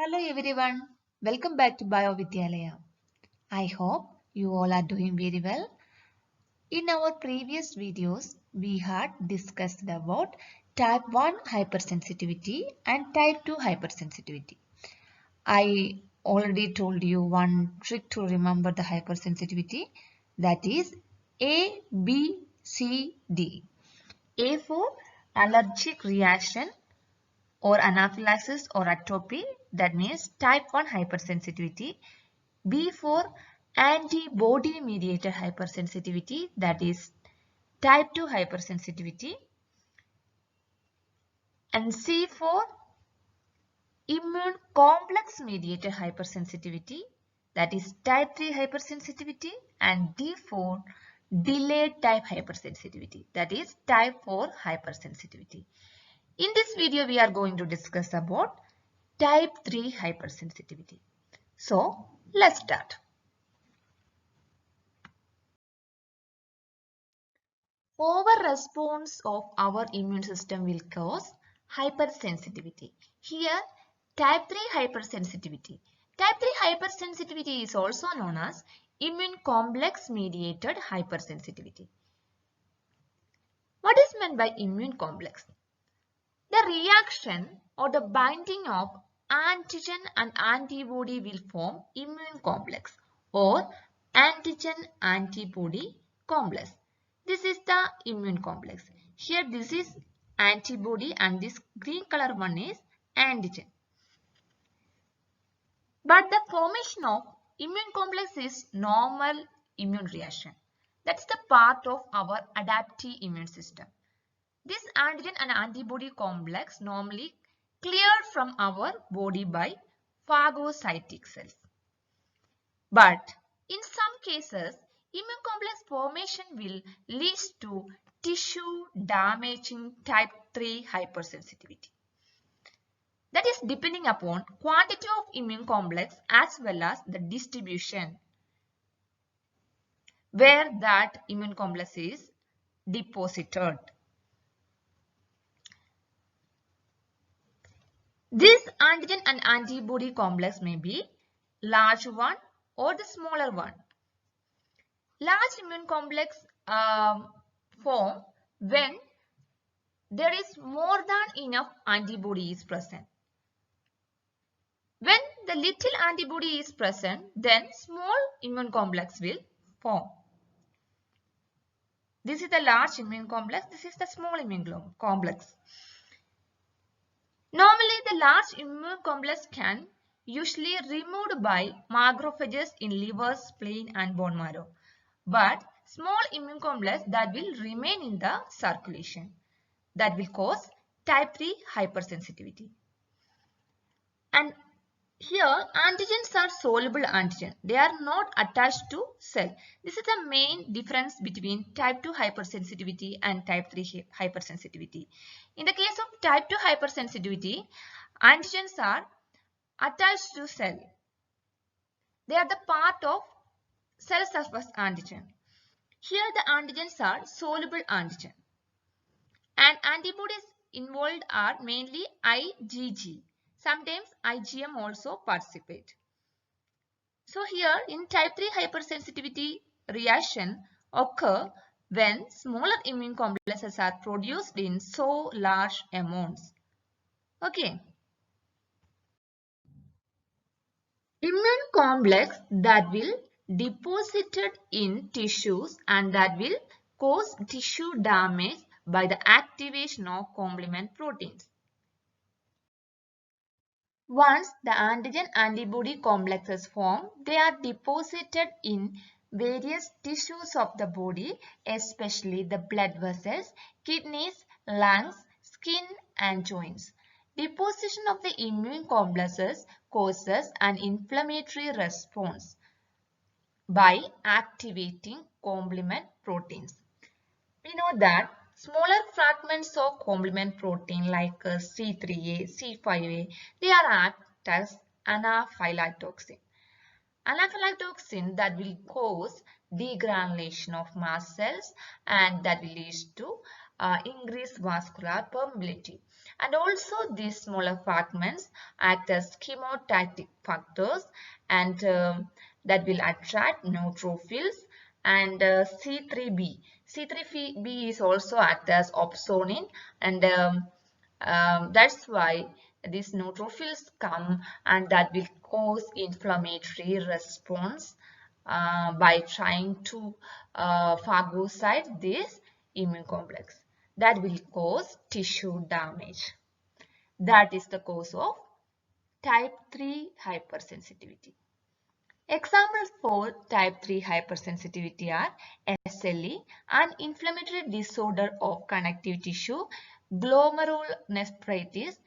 Hello everyone, welcome back to BioVidyalaya. I hope you all are doing very well. In our previous videos, we had discussed about type 1 hypersensitivity and type 2 hypersensitivity. I already told you one trick to remember the hypersensitivity, that is A, B, C, D. A for allergic reaction or anaphylaxis or atopy, that means type 1 hypersensitivity. B for antibody mediated hypersensitivity, that is type 2 hypersensitivity. And C for immune complex mediated hypersensitivity, that is type 3 hypersensitivity. And D for delayed type hypersensitivity, that is type 4 hypersensitivity. In this video, we are going to discuss about type 3 hypersensitivity. So, let's start. Over response of our immune system will cause hypersensitivity. Here, type 3 hypersensitivity. Type 3 hypersensitivity is also known as immune complex mediated hypersensitivity. What is meant by immune complex? The reaction or the binding of antigen and antibody will form immune complex or antigen-antibody complex. This is the immune complex. Here this is antibody and this green color one is antigen. But the formation of immune complex is normal immune reaction. That's the part of our adaptive immune system. This antigen and antibody complex normally cleared from our body by phagocytic cells. But in some cases, immune complex formation will lead to tissue damaging type 3 hypersensitivity. That is depending upon quantity of immune complex as well as the distribution where that immune complex is deposited. This antigen and antibody complex may be large one or the smaller one. Large immune complex form when there is more than enough antibody is present. When the little antibody is present, then small immune complex will form. This is the large immune complex, this is the small immune complex. Normally, the large immune complex can usually removed by macrophages in liver, spleen and bone marrow. But small immune complex that will remain in the circulation. That will cause type 3 hypersensitivity. And here antigens are soluble antigen. They are not attached to cell. This is the main difference between type 2 hypersensitivity and type 3 hypersensitivity. In the case of type 2 hypersensitivity, antigens are attached to cell. They are the part of cell surface antigen. Here the antigens are soluble antigen. And antibodies involved are mainly IgG. Sometimes IgM also participate. So here in type 3 hypersensitivity reaction occur when smaller immune complexes are produced in so large amounts. Okay. Immune complex that will deposited in tissues and that will cause tissue damage by the activation of complement proteins. Once the antigen-antibody complexes form, they are deposited in various tissues of the body, especially the blood vessels, kidneys, lungs, skin and joints. Deposition of the immune complexes causes an inflammatory response by activating complement proteins. We know that smaller fragments of complement protein like C3A, C5A, they are act as anaphylatoxin. Anaphylatoxin that will cause degranulation of mast cells and that will lead to increased vascular permeability. And also these smaller fragments act as chemotactic factors and that will attract neutrophils and C3b. C3b is also act as opsonin and that's why these neutrophils come and that will cause inflammatory response by trying to phagocyte this immune complex that will cause tissue damage. That is the cause of type 3 hypersensitivity. Examples for type 3 hypersensitivity are SLE, an inflammatory disorder of connective tissue, glomerulonephritis,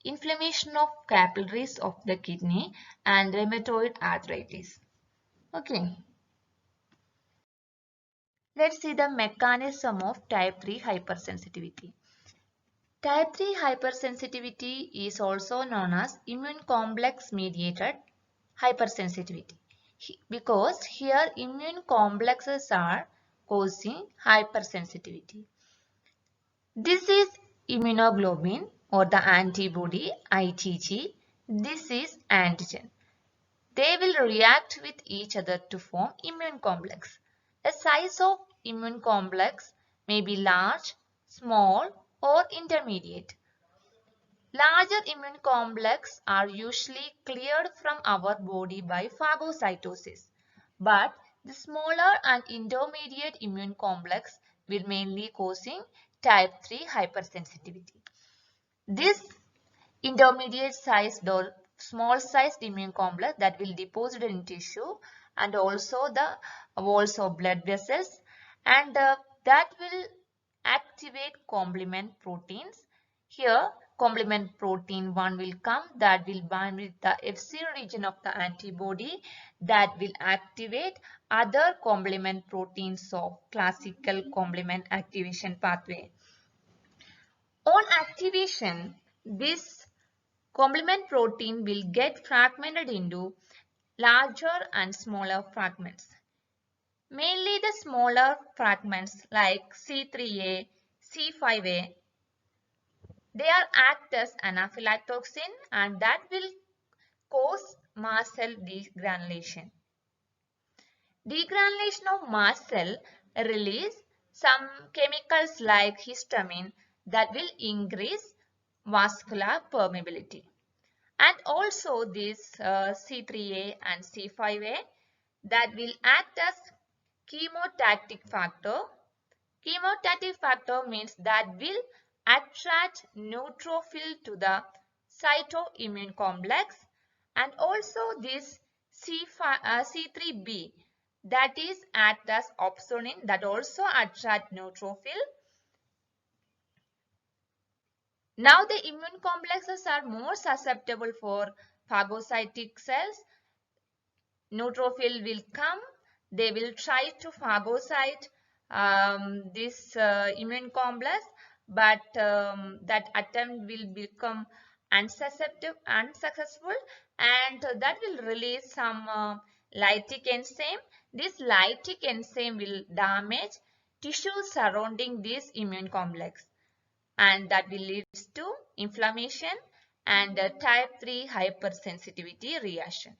inflammation of capillaries of the kidney, and rheumatoid arthritis. Okay. Let's see the mechanism of type 3 hypersensitivity. Type 3 hypersensitivity is also known as immune complex mediated hypersensitivity because here immune complexes are causing hypersensitivity. This is immunoglobulin or the antibody IgG. This is antigen. They will react with each other to form immune complex. The size of immune complex may be large, small or intermediate. Larger immune complex are usually cleared from our body by phagocytosis, but the smaller and intermediate immune complex will mainly causing type 3 hypersensitivity. This intermediate sized or small sized immune complex that will deposit in tissue and also the walls of blood vessels and that will activate complement proteins. Here complement protein 1 will come that will bind with the Fc region of the antibody that will activate other complement proteins of classical complement activation pathway. On activation, this complement protein will get fragmented into larger and smaller fragments. Mainly the smaller fragments like C3a, C5a, they are act as anaphylatoxin and that will cause mast cell degranulation. Degranulation of mast cell release some chemicals like histamine that will increase vascular permeability. And also this C3a and C5a that will act as chemotactic factor. Chemotactic factor means that will attract neutrophil to the site of immune complex and also this C3b that is act as opsonin that also attract neutrophil. Now the immune complexes are more susceptible for phagocytic cells. Neutrophil will come, they will try to phagocyte this immune complex, but that attempt will become unsuccessful and that will release some lytic enzyme. This lytic enzyme will damage tissues surrounding this immune complex and that will lead to inflammation and type 3 hypersensitivity reaction.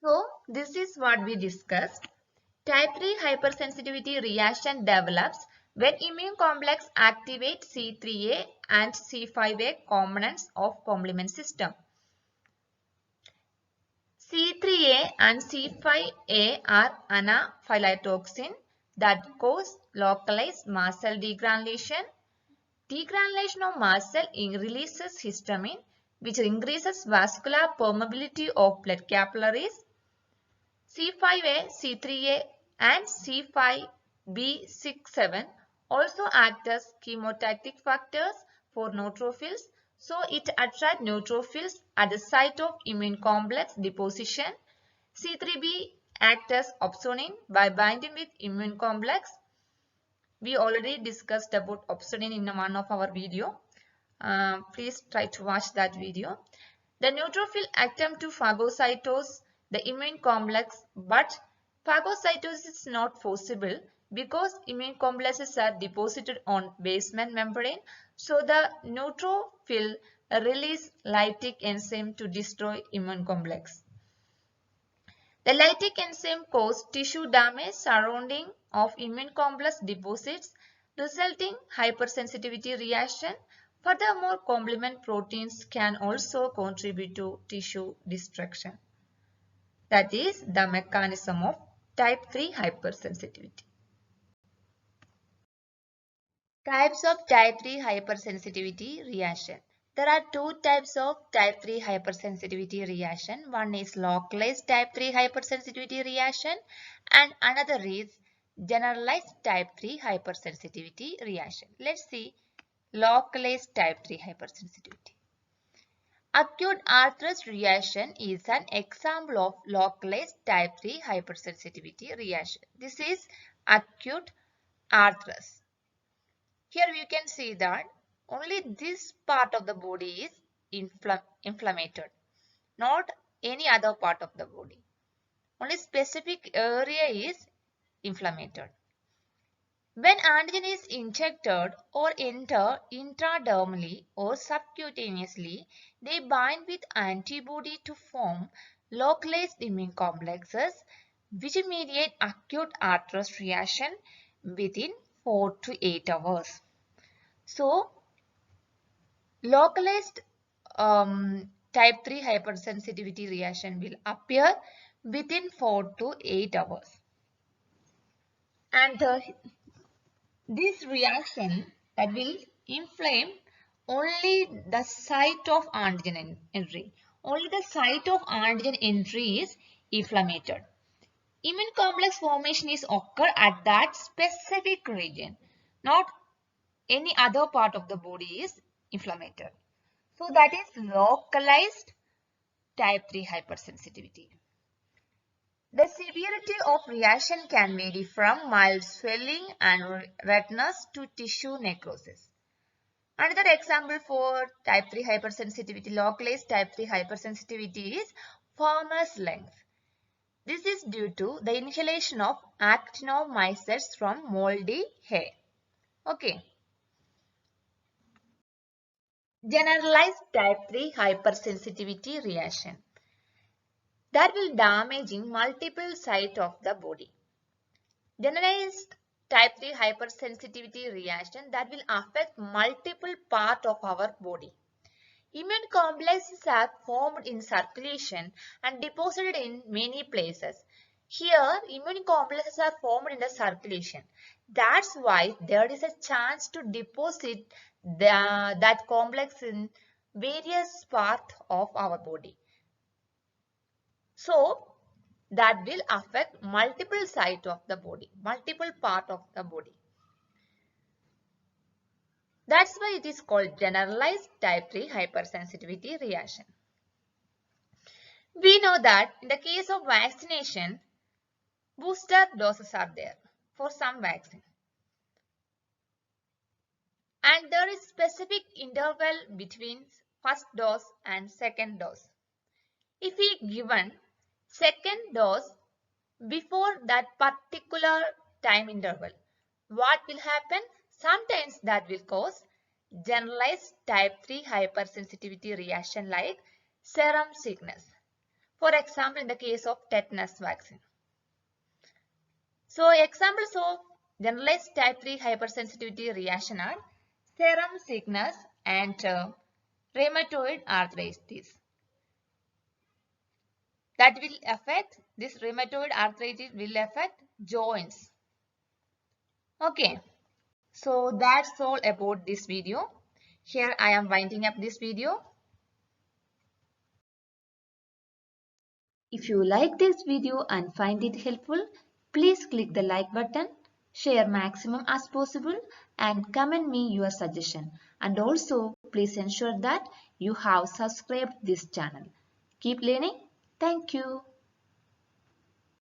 So, this is what we discussed. Type 3 hypersensitivity reaction develops when immune complex activate C3a and C5a components of complement system. C3a and C5a are anaphylatoxin that cause localized mast cell degranulation. Degranulation of mast cell releases histamine which increases vascular permeability of blood capillaries. C5a, C3a and C5b67 also act as chemotactic factors for neutrophils, so it attracts neutrophils at the site of immune complex deposition. C3b acts as opsonin by binding with immune complex. We already discussed about opsonin in one of our video. Please try to watch that video. The neutrophil attempt to phagocytose the immune complex, but phagocytosis is not possible because immune complexes are deposited on basement membrane, so the neutrophil release lytic enzyme to destroy immune complex. The lytic enzyme causes tissue damage surrounding of immune complex deposits, resulting hypersensitivity reaction. Furthermore, complement proteins can also contribute to tissue destruction. That is the mechanism of type 3 hypersensitivity. Types of type 3 hypersensitivity reaction. There are two types of type 3 hypersensitivity reaction. One is localized type 3 hypersensitivity reaction and another is generalized type 3 hypersensitivity reaction. Let's see localized type 3 hypersensitivity. Acute arthritis reaction is an example of localized type 3 hypersensitivity reaction. This is acute arthritis. Here you can see that only this part of the body is inflamed, not any other part of the body. Only specific area is inflamed. When antigen is injected or enter intradermally or subcutaneously, they bind with antibody to form localized immune complexes which mediate acute arthritis reaction within 4 to 8 hours. So, localized type 3 hypersensitivity reaction will appear within 4 to 8 hours. And this reaction that will inflame only the site of antigen entry. Only the site of antigen entry is inflamed. Immune complex formation is occur at that specific region, not any other part of the body is inflamed. So that is localized type 3 hypersensitivity. The severity of reaction can vary from mild swelling and redness to tissue necrosis. Another example for type 3 hypersensitivity, localized type 3 hypersensitivity is farmer's length. This is due to the inhalation of actinomycetes from moldy hair. Okay. Generalized type 3 hypersensitivity reaction that will damaging multiple sites of the body. Generalized type 3 hypersensitivity reaction that will affect multiple parts of our body. Immune complexes are formed in circulation and deposited in many places. Here, immune complexes are formed in the circulation. That's why there is a chance to deposit that complex in various parts of our body. So, that will affect multiple sites of the body, multiple parts of the body. That's why it is called generalized type 3 hypersensitivity reaction. We know that in the case of vaccination, booster doses are there for some vaccine. And there is specific interval between first dose and second dose. If we given second dose before that particular time interval, what will happen? Sometimes that will cause generalized type 3 hypersensitivity reaction like serum sickness. For example, in the case of tetanus vaccine. So, examples of generalized type 3 hypersensitivity reaction are serum sickness and rheumatoid arthritis. That will affect, this rheumatoid arthritis will affect joints. Okay, so that's all about this video. Here I am winding up this video. If you like this video and find it helpful, please click the like button, share maximum as possible and comment me your suggestion. And also please ensure that you have subscribed this channel. Keep learning. Thank you.